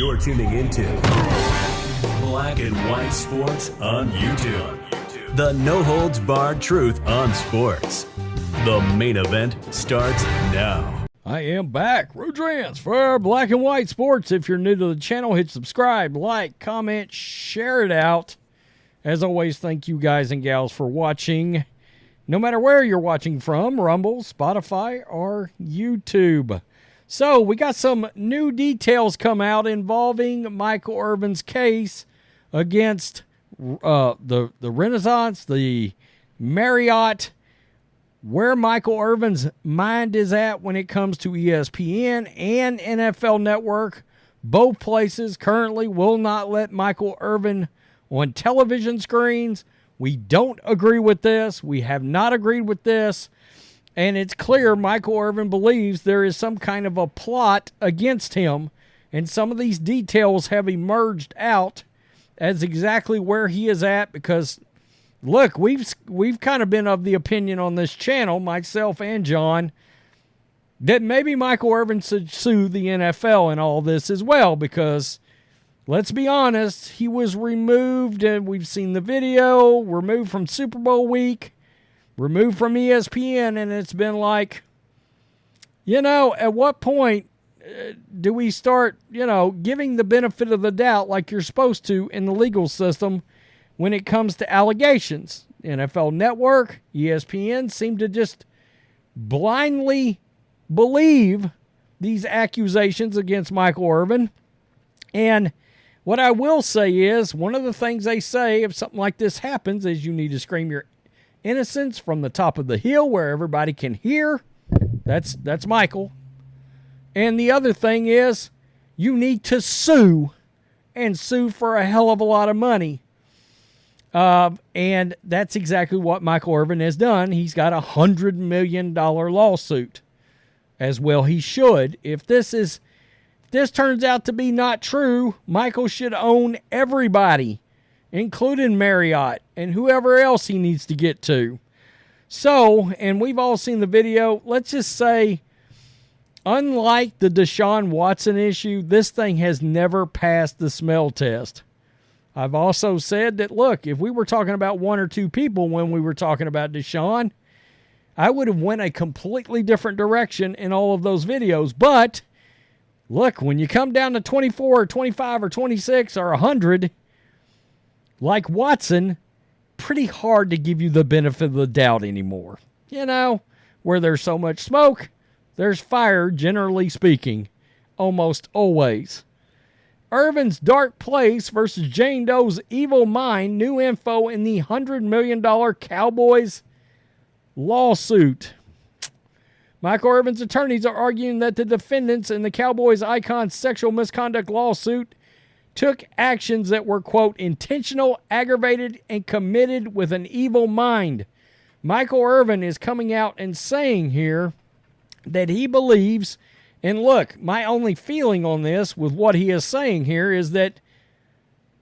You're tuning into Black and White Sports on YouTube. The no-holds-barred truth on sports. The main event starts now. I am back. Rodrance for Black and White Sports. If you're new to the channel, hit subscribe, like, comment, share it out. As always, thank you guys and gals for watching. No matter where you're watching from, Rumble, Spotify, or YouTube. So, we got some new details come out involving Michael Irvin's case against the Renaissance, the Marriott, where Michael Irvin's mind is at when it comes to ESPN and NFL Network. Both places currently will not let Michael Irvin on television screens. We don't agree with this. We have not agreed with this. And it's clear Michael Irvin believes there is some kind of a plot against him. And some of these details have emerged out as exactly where he is at because, look, we've kind of been of the opinion on this channel, myself and John, that maybe Michael Irvin should sue the NFL in all this as well because, let's be honest, he was removed, and we've seen the video, removed from Super Bowl week, removed from ESPN, and it's been like, at what point do we start, giving the benefit of the doubt like you're supposed to in the legal system when it comes to allegations? NFL Network, ESPN seem to just blindly believe these accusations against Michael Irvin. And what I will say is, one of the things they say if something like this happens is you need to scream your innocence from the top of the hill where everybody can hear. That's Michael. And the other thing is, you need to sue, and sue for a hell of a lot of money. And that's exactly what Michael Irvin has done. He's got a $100 million lawsuit. As well he should. If this turns out to be not true, Michael should own everybody, including Marriott and whoever else he needs to get to. So, and we've all seen the video, let's just say, unlike the Deshaun Watson issue, this thing has never passed the smell test. I've also said that, look, if we were talking about one or two people when we were talking about Deshaun, I would have went a completely different direction in all of those videos. But, look, when you come down to 24 or 25 or 26 or 100, like Watson, pretty hard to give you the benefit of the doubt anymore. Where there's so much smoke, there's fire, generally speaking, almost always. Irvin's dark place versus Jane Doe's evil mind. New info in the $100 million Cowboys lawsuit. Michael Irvin's attorneys are arguing that the defendants in the Cowboys icon's sexual misconduct lawsuit took actions that were, quote, intentional, aggravated, and committed with an evil mind. Michael Irvin is coming out and saying here that he believes, and look, my only feeling on this with what he is saying here is that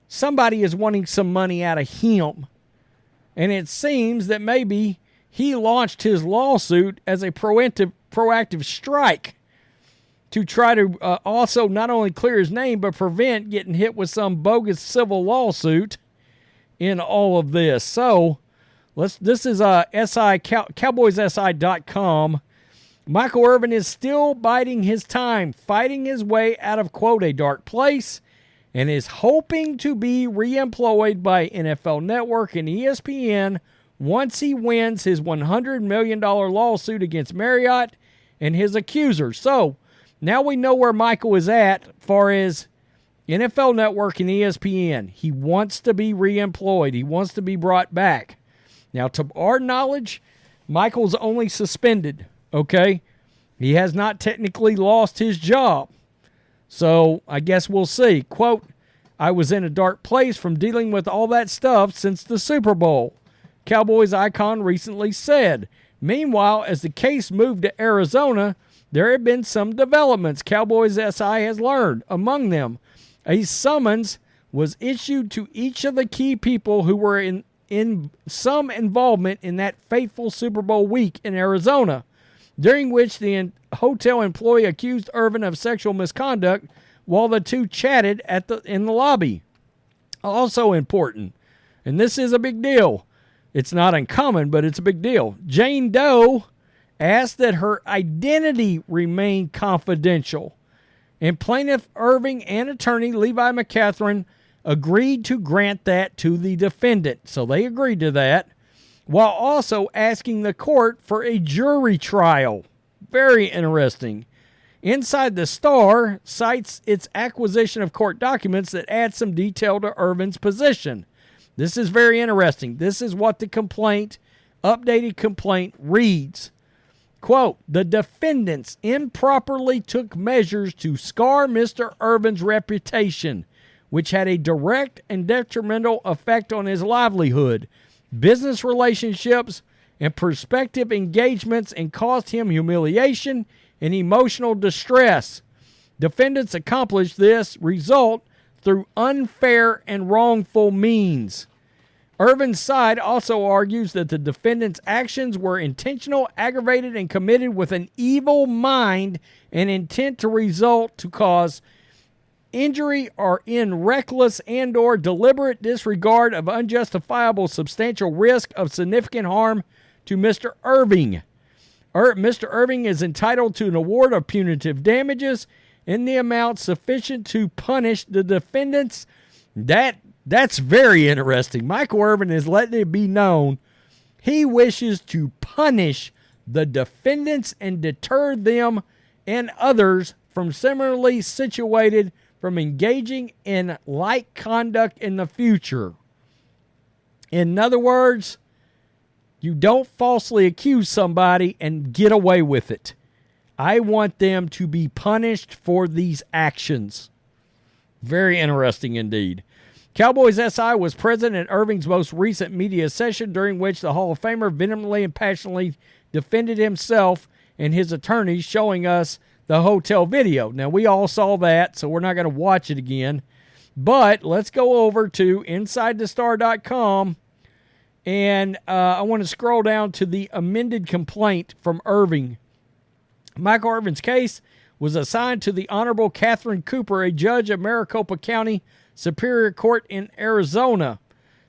somebody is wanting some money out of him. And it seems that maybe he launched his lawsuit as a proactive strike to try to also not only clear his name, but prevent getting hit with some bogus civil lawsuit in all of this. So, this is CowboysSI.com. Michael Irvin is still biding his time, fighting his way out of, quote, a dark place, and is hoping to be reemployed by NFL Network and ESPN once he wins his $100 million lawsuit against Marriott and his accusers. So, now we know where Michael is at as far as NFL Network and ESPN. He wants to be reemployed. He wants to be brought back. Now, to our knowledge, Michael's only suspended, okay? He has not technically lost his job. So, I guess we'll see. Quote, I was in a dark place from dealing with all that stuff since the Super Bowl, Cowboys icon recently said. Meanwhile, as the case moved to Arizona, there have been some developments Cowboys SI has learned. Among them, a summons was issued to each of the key people who were in some involvement in that fateful Super Bowl week in Arizona, during which the hotel employee accused Irvin of sexual misconduct while the two chatted in the lobby. Also important, and this is a big deal. It's not uncommon, but it's a big deal. Jane Doe asked that her identity remain confidential, and plaintiff Irving and attorney Levi McCatherine agreed to grant that to the defendant. So they agreed to that, while also asking the court for a jury trial. Very interesting. Inside the Star cites its acquisition of court documents that add some detail to Irvin's position. This is very interesting. This is what the updated complaint reads. Quote, the defendants improperly took measures to scar Mr. Irvin's reputation, which had a direct and detrimental effect on his livelihood, business relationships, and prospective engagements, and caused him humiliation and emotional distress. Defendants accomplished this result through unfair and wrongful means. Irvin's side also argues that the defendants' actions were intentional, aggravated, and committed with an evil mind and intent to cause injury or in reckless and or deliberate disregard of unjustifiable substantial risk of significant harm to Mr. Irving. Mr. Irving is entitled to an award of punitive damages in the amount sufficient to punish the defendants. That's very interesting. Michael Irvin is letting it be known he wishes to punish the defendants and deter them and others from similarly situated from engaging in like conduct in the future. In other words, you don't falsely accuse somebody and get away with it. I want them to be punished for these actions. Very interesting indeed. Cowboys SI was present at Irving's most recent media session, during which the Hall of Famer vehemently and passionately defended himself and his attorneys, showing us the hotel video. Now, we all saw that, so we're not going to watch it again. But let's go over to InsideTheStar.com, and I want to scroll down to the amended complaint from Irving. Michael Irvin's case was assigned to the Honorable Catherine Cooper, a judge of Maricopa County Superior Court in Arizona.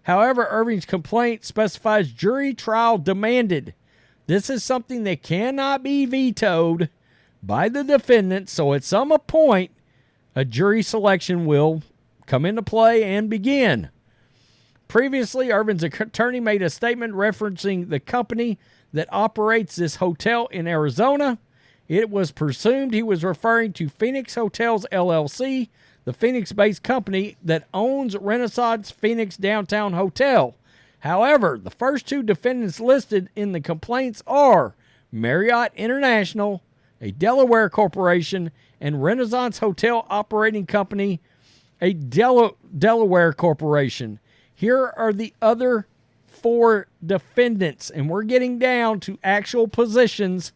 However, Irving's complaint specifies jury trial demanded. This is something that cannot be vetoed by the defendant, so at some point, a jury selection will come into play and begin. Previously, Irvin's attorney made a statement referencing the company that operates this hotel in Arizona. It was presumed he was referring to Phoenix Hotels, LLC, the Phoenix-based company that owns Renaissance Phoenix Downtown Hotel. However, the first two defendants listed in the complaints are Marriott International, a Delaware corporation, and Renaissance Hotel Operating Company, a Delaware corporation. Here are the other four defendants, and we're getting down to actual positions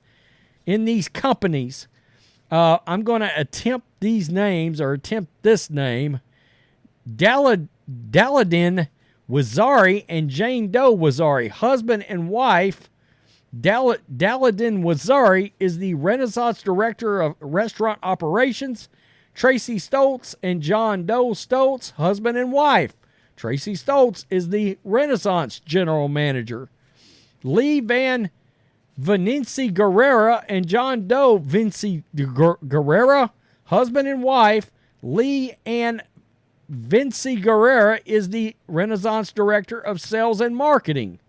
in these companies. I'm going to attempt this name. Daladin Wazari and Jane Doe Wazari, husband and wife. Daladin Wazari is the Renaissance Director of Restaurant Operations. Tracy Stoltz and John Doe Stoltz, husband and wife. Tracy Stoltz is the Renaissance General Manager. Lee Van Vinci Guerrera and John Doe Vinci Guerrera, husband and wife. Lee and Vinci Guerrera is the Renaissance Director of Sales and Marketing.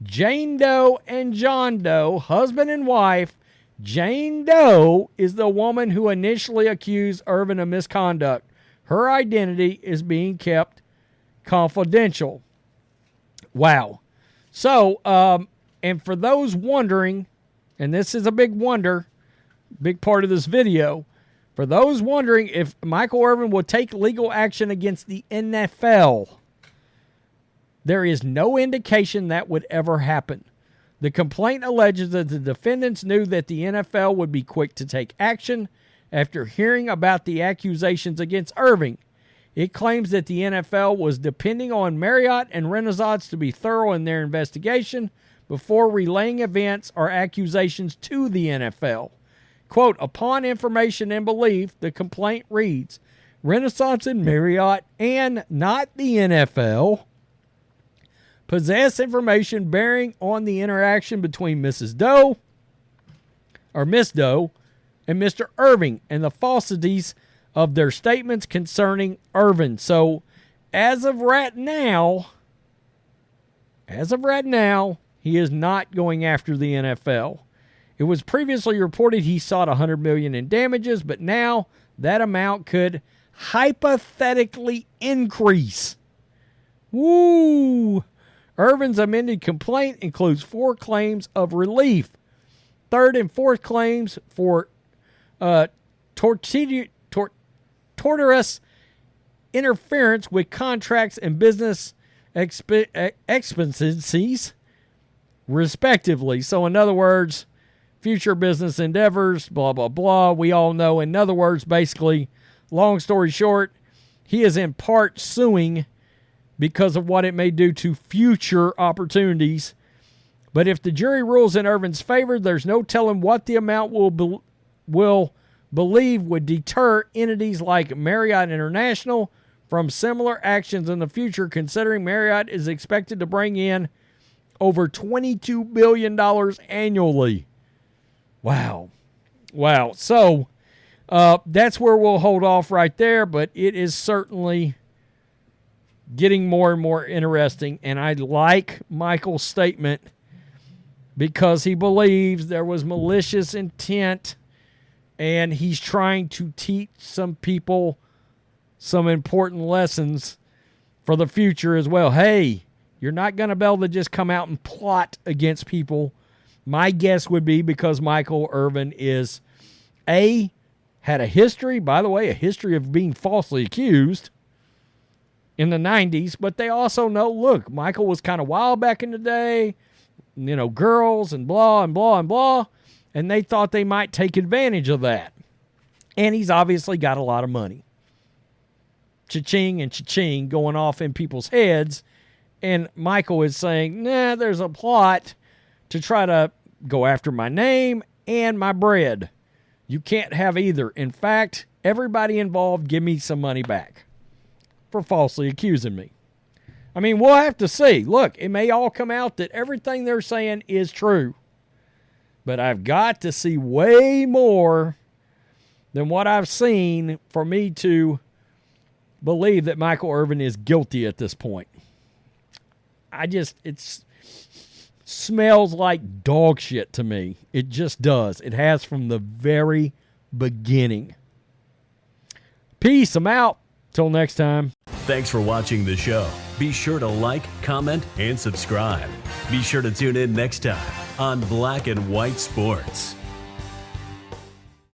Jane Doe and John Doe, husband and wife. Jane Doe is the woman who initially accused Irvin of misconduct. Her identity is being kept confidential. Wow. So, and for those wondering, and this is a big wonder, big part of this video, for those wondering if Michael Irvin will take legal action against the NFL, there is no indication that would ever happen. The complaint alleges that the defendants knew that the NFL would be quick to take action after hearing about the accusations against Irving. It claims that the NFL was depending on Marriott and Renaissance to be thorough in their investigation before relaying events or accusations to the NFL. Quote, upon information and belief, the complaint reads, Renaissance and Marriott, and not the NFL, possess information bearing on the interaction between Miss Doe, and Mr. Irving, and the falsities of their statements concerning Irvin. So, as of right now, he is not going after the NFL. It was previously reported he sought $100 million in damages, but now that amount could hypothetically increase. Woo! Irvin's amended complaint includes 4 claims of relief. Third and fourth claims for tortious interference with contracts and business expenses, respectively. So, in other words, future business endeavors, blah, blah, blah. We all know. In other words, basically, long story short, he is in part suing because of what it may do to future opportunities. But if the jury rules in Irvin's favor, there's no telling what the amount will believe would deter entities like Marriott International from similar actions in the future, considering Marriott is expected to bring in over $22 billion annually. Wow. So that's where we'll hold off right there, but it is certainly getting more and more interesting, and I like Michael's statement because he believes there was malicious intent, and he's trying to teach some people some important lessons for the future as well. Hey, you're not going to be able to just come out and plot against people. My guess would be because Michael Irvin is, had a history, by the way, a history of being falsely accused in the 90s, but they also know, look, Michael was kind of wild back in the day, girls and blah and blah and blah, and they thought they might take advantage of that. And he's obviously got a lot of money. Cha-ching and cha-ching going off in people's heads, and Michael is saying, nah, there's a plot to try to go after my name and my bread. You can't have either. In fact, everybody involved, give me some money back for falsely accusing me. I mean, we'll have to see. Look, it may all come out that everything they're saying is true. But I've got to see way more than what I've seen for me to believe that Michael Irvin is guilty at this point. It smells like dog shit to me. It just does. It has from the very beginning. Peace. I'm out. Till next time. Thanks for watching the show. Be sure to like, comment, and subscribe. Be sure to tune in next time on Black and White Sports.